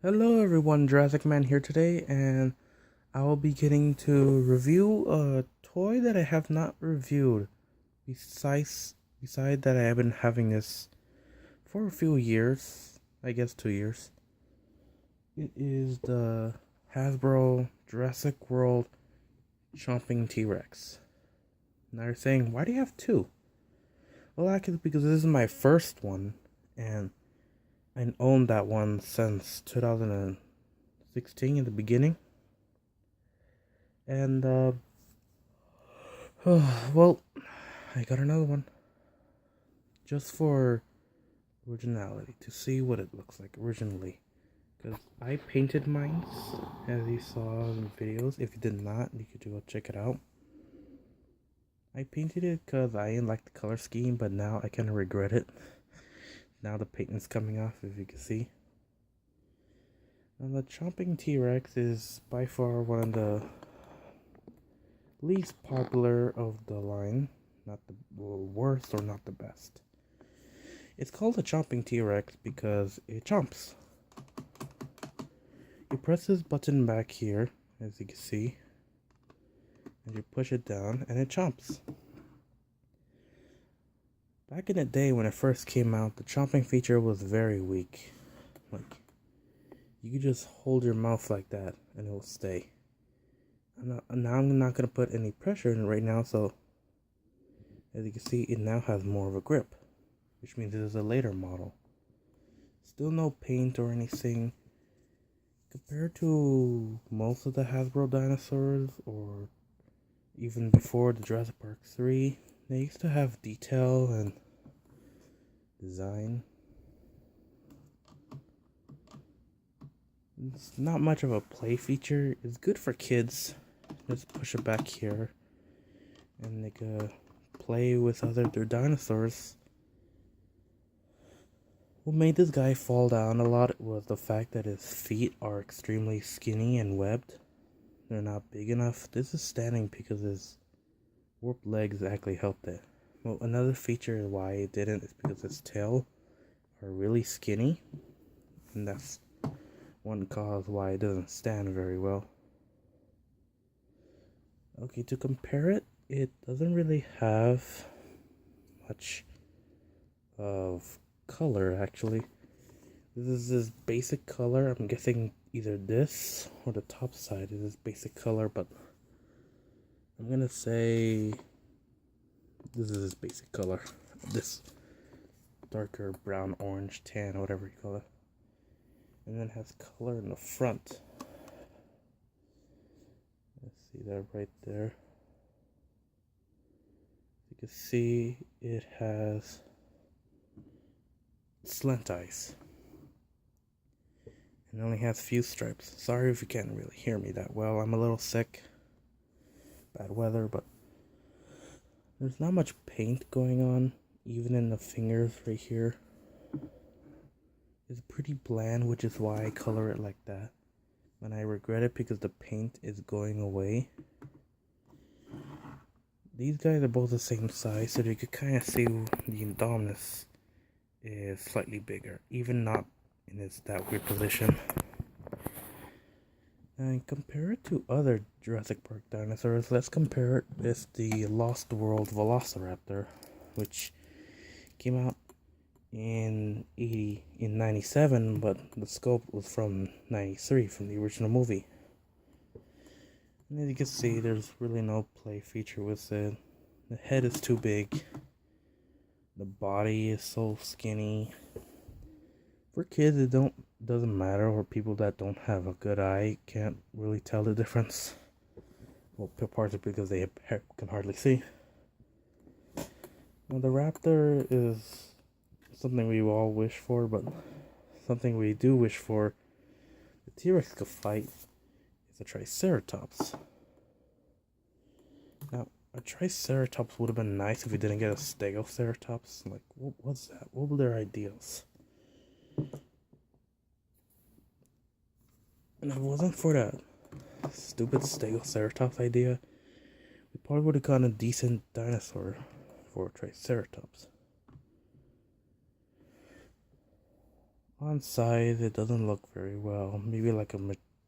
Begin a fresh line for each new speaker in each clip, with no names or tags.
Hello everyone, Jurassic Man here today, and I will be getting to review a toy that I have not reviewed. Beside that, I have been having this for a few years, I guess 2 years. It is the Hasbro Jurassic World Chomping T-Rex. Now you're saying, why do you have two? Well, actually, because this is my first one, and I owned that one since 2016 in the beginning. And, well, I got another one. Just for originality, to see what it looks like originally. Because I painted mine, as you saw in videos. If you did not, you could go check it out. I painted it because I didn't like the color scheme, but now I kind of regret it. Now the paint is coming off, if you can see. And the Chomping T-Rex is by far one of the least popular of the line. Not the worst or not the best. It's called a Chomping T-Rex because it chomps. You press this button back here, as you can see, and you push it down and it chomps. Back in the day when it first came out, the chomping feature was very weak. Like, you could just hold your mouth like that and it will stay. Now I'm not going to put any pressure in it right now, so as you can see, it now has more of a grip, which means it is a later model. Still no paint or anything. Compared to most of the Hasbro dinosaurs, or even before the Jurassic Park 3, they used to have detail and design. It's not much of a play feature. It's good for kids. Just push it back here and they can play with their dinosaurs. What made this guy fall down a lot was the fact that his feet are extremely skinny and webbed. They're not big enough. This is standing because his warped legs actually helped it. Well, another feature why it didn't is because its tail are really skinny, and that's one cause why it doesn't stand very well. Okay, to compare it, it doesn't really have much of color actually. This is this basic color. I'm guessing either this or the top side is this basic color, but I'm gonna say this is his basic color. This darker brown, orange, tan, whatever you call it. And then it has color in the front. Let's see that right there. You can see it has slant eyes. And only has few stripes. Sorry if you can't really hear me that well. I'm a little sick. Bad weather, but there's not much paint going on, even in the fingers right here. It's pretty bland, which is why I color it like that. And I regret it because the paint is going away. These guys are both the same size, so you could kind of see the Indominus is slightly bigger, even not in that weird position. And compare it to other Jurassic Park dinosaurs. Let's compare it with the Lost World Velociraptor, which came out in 97, but the scope was from 93 from the original movie. And as you can see, there's really no play feature with it. The head is too big. The body is so skinny. For kids, it doesn't matter, or people that don't have a good eye can't really tell the difference. Well, partly because they can hardly see. Now, the raptor is something we all wish for, but something we do wish for the T-Rex could fight is a Triceratops. Now, a Triceratops would have been nice if we didn't get a Stegoceratops. Like, what was that? What were their ideals? And if it wasn't for that stupid Stegoceratops idea, we probably would have gotten a decent dinosaur for Triceratops. On size, it doesn't look very well. Maybe like a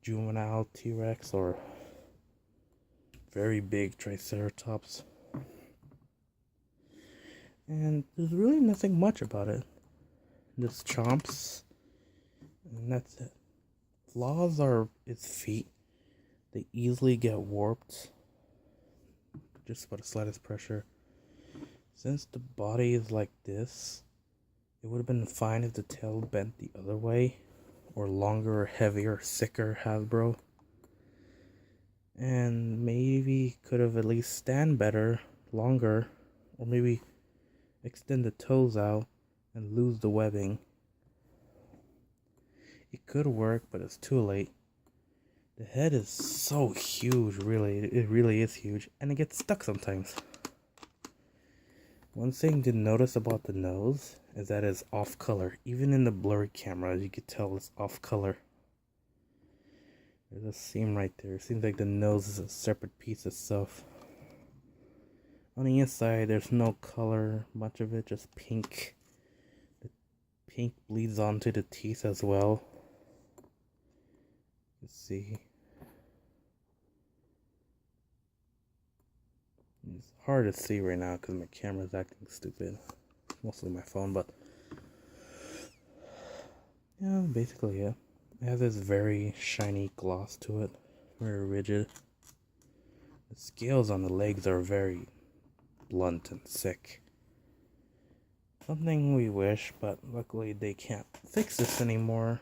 juvenile T-Rex or very big Triceratops. And there's really nothing much about it. Just chomps, and that's it. Flaws are its feet. They easily get warped just by the slightest pressure. Since the body is like this, it would have been fine if the tail bent the other way, or longer, or heavier, sicker Hasbro. And maybe could have at least stand better, longer, or maybe extend the toes out and lose the webbing. It could work, but it's too late. The head is so huge, really. It really is huge, and it gets stuck sometimes. One thing to notice about the nose is that it's off color. Even in the blurry camera, you could tell it's off color. There's a seam right there. It seems like the nose is a separate piece itself. On the inside, there's no color, much of it just pink. The pink bleeds onto the teeth as well. Let's see. It's hard to see right now because my camera's acting stupid. Mostly my phone, but yeah, basically, yeah. It has this very shiny gloss to it, very rigid. The scales on the legs are very blunt and thick. Something we wish, but luckily they can't fix this anymore.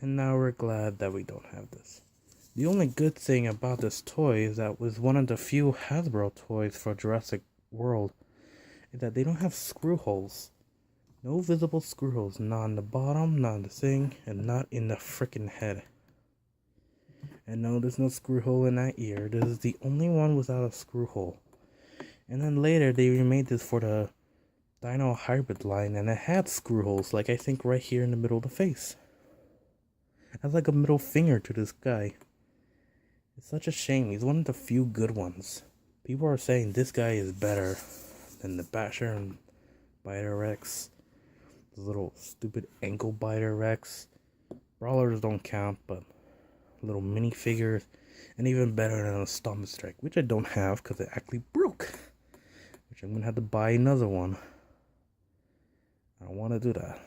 And now we're glad that we don't have this. The only good thing about this toy is that it was one of the few Hasbro toys for Jurassic World is that they don't have screw holes. No visible screw holes, not on the bottom, not on the thing, and not in the frickin' head. And no, there's no screw hole in that ear. This is the only one without a screw hole. And then later they remade this for the Dino Hybrid line, and it had screw holes, like I think right here in the middle of the face. That's like a middle finger to this guy. It's such a shame. He's one of the few good ones. People are saying this guy is better than the Basher and Biter Rex. The little stupid ankle biter Rex. Brawlers don't count, but little minifigures. And even better than a Stomp Strike, which I don't have because it actually broke. Which I'm going to have to buy another one. I don't want to do that.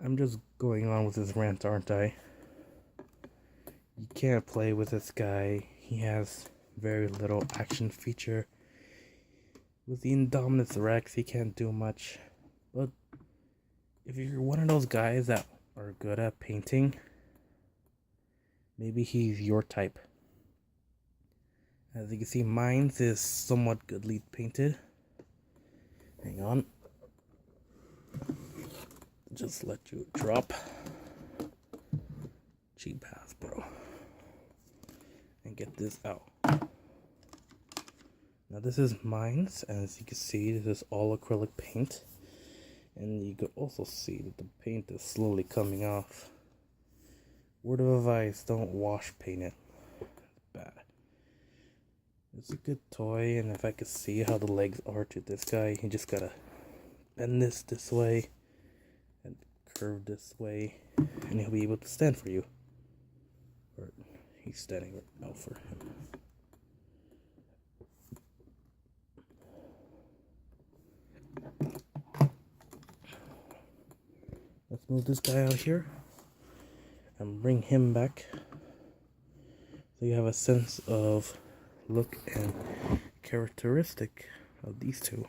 I'm just going on with this rant, aren't I? You can't play with this guy. He has very little action feature. With the Indominus Rex, he can't do much. But if you're one of those guys that are good at painting, maybe he's your type. As you can see, mine is somewhat goodly painted. Hang on. Just let you drop. Cheap Hasbro. And get this out. Now this is mine's, and as you can see, this is all acrylic paint. And you can also see that the paint is slowly coming off. Word of advice, don't wash paint it. It's bad. It's a good toy, and if I could see how the legs are to this guy, you just gotta bend this way and curve this way, and he'll be able to stand for you. Or he's standing right now for him. Let's move this guy out here and bring him back so you have a sense of look and characteristic of these two.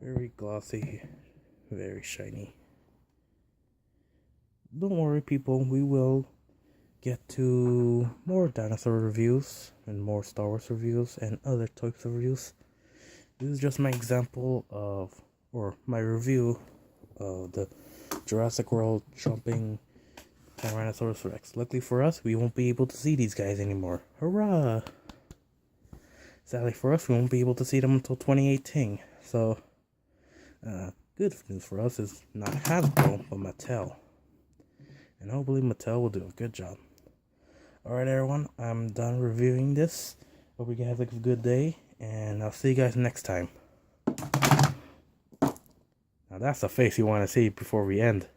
Very glossy, very shiny. Don't worry, people, we will get to more dinosaur reviews and more Star Wars reviews and other types of reviews. This is just my example of, or my review of the Jurassic World Chomping Tyrannosaurus Rex. Luckily for us, we won't be able to see these guys anymore. Hurrah! Sadly for us, we won't be able to see them until 2018. So, good news for us is not Hasbro, but Mattel. And hopefully Mattel will do a good job. Alright everyone, I'm done reviewing this. Hope you guys have a good day, and I'll see you guys next time. Now that's the face you want to see before we end.